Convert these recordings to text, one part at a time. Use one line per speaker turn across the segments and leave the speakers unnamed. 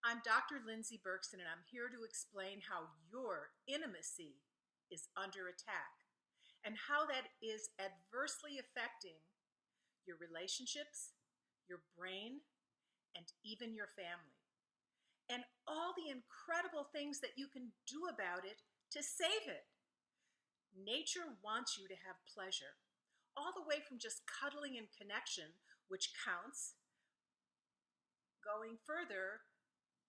I'm Dr. Lindsey Berkson, and I'm here to explain how your intimacy is under attack and how that is adversely affecting your relationships, your brain, and even your family, and all the incredible things that you can do about it to save it. Nature wants you to have pleasure, all the way from just cuddling and connection, which counts, going further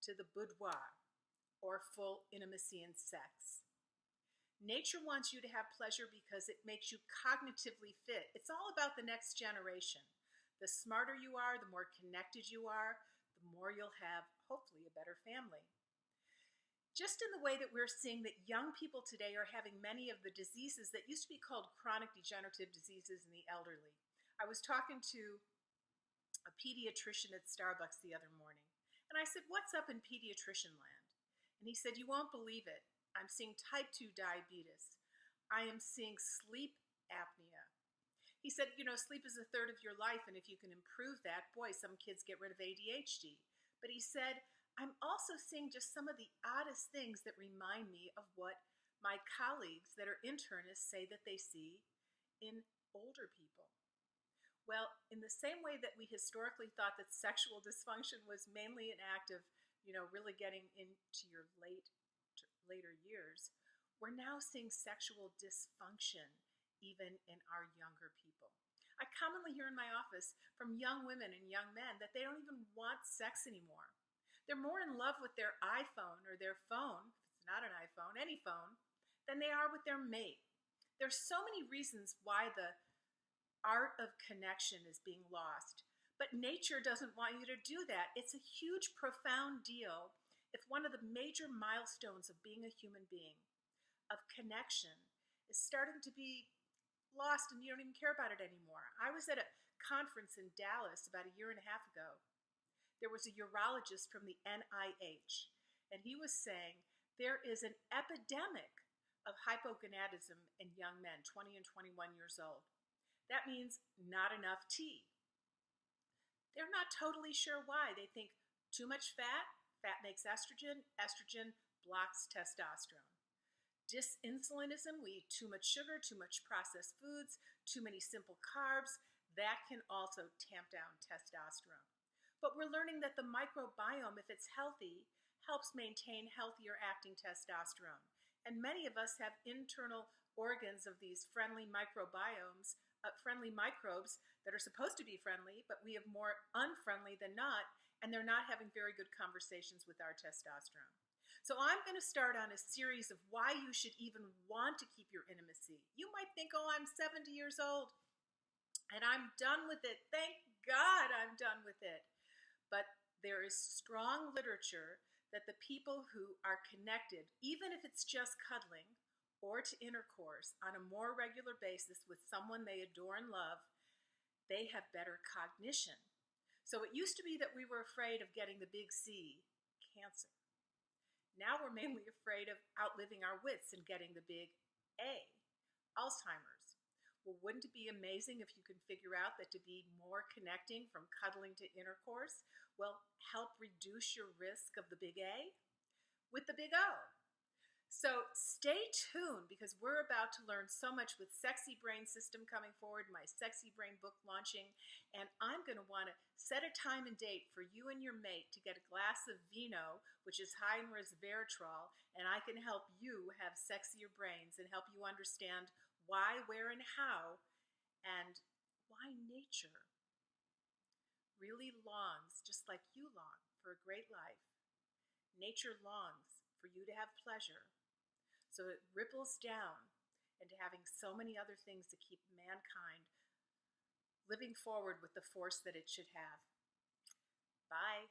to the boudoir, or full intimacy and sex. Nature wants you to have pleasure because it makes you cognitively fit. It's all about the next generation. The smarter you are, the more connected you are, the more you'll have, hopefully, a better family. Just in the way that we're seeing that young people today are having many of the diseases that used to be called chronic degenerative diseases in the elderly. I was talking to a pediatrician at Starbucks the other morning, and I said, "What's up in pediatrician land?" And he said, "You won't believe it. I'm seeing type 2 diabetes. I am seeing sleep apnea." He said, sleep is a third of your life, and if you can improve that, boy, some kids get rid of ADHD. But he said, "I'm also seeing just some of the oddest things that remind me of what my colleagues that are internists say that they see in older people." Well, in the same way that we historically thought that sexual dysfunction was mainly an act of, really getting into your later years, we're now seeing sexual dysfunction even in our younger people. I commonly hear in my office from young women and young men that they don't even want sex anymore. They're more in love with their iPhone or their phone, if it's not an iPhone, any phone, than they are with their mate. There's so many reasons why the art of connection is being lost, but nature doesn't want you to do that. It's a huge, profound deal if one of the major milestones of being a human being, of connection, is starting to be lost and you don't even care about it anymore. I was at a conference in Dallas about a year and a half ago. There was a urologist from the NIH, and he was saying there is an epidemic of hypogonadism in young men, 20 and 21 years old. That means not enough T. They're not totally sure why. They think too much fat makes estrogen, estrogen blocks testosterone. Dysinsulinism, we eat too much sugar, too much processed foods, too many simple carbs, that can also tamp down testosterone. But we're learning that the microbiome, if it's healthy, helps maintain healthier acting testosterone. And many of us have internal organs of these friendly microbiomes, friendly microbes that are supposed to be friendly, but we have more unfriendly than not, and they're not having very good conversations with our testosterone. So I'm going to start on a series of why you should even want to keep your intimacy. You might think, "Oh, I'm 70 years old and I'm done with it. Thank God I'm done with it." But there is strong literature that the people who are connected, even if it's just cuddling or to intercourse on a more regular basis with someone they adore and love, they have better cognition. So it used to be that we were afraid of getting the big C, cancer. Now we're mainly afraid of outliving our wits and getting the big A, Alzheimer's. Well, wouldn't it be amazing if you could figure out that to be more connecting from cuddling to intercourse will help reduce your risk of the big A with the big O? So stay tuned, because we're about to learn so much with Sexy Brain System coming forward, my Sexy Brain book launching, and I'm going to want to set a time and date for you and your mate to get a glass of vino, which is high in resveratrol, and I can help you have sexier brains and help you understand why, where, and how, and why nature really longs, just like you long, for a great life. Nature longs for you to have pleasure, so it ripples down into having so many other things to keep mankind living forward with the force that it should have. Bye.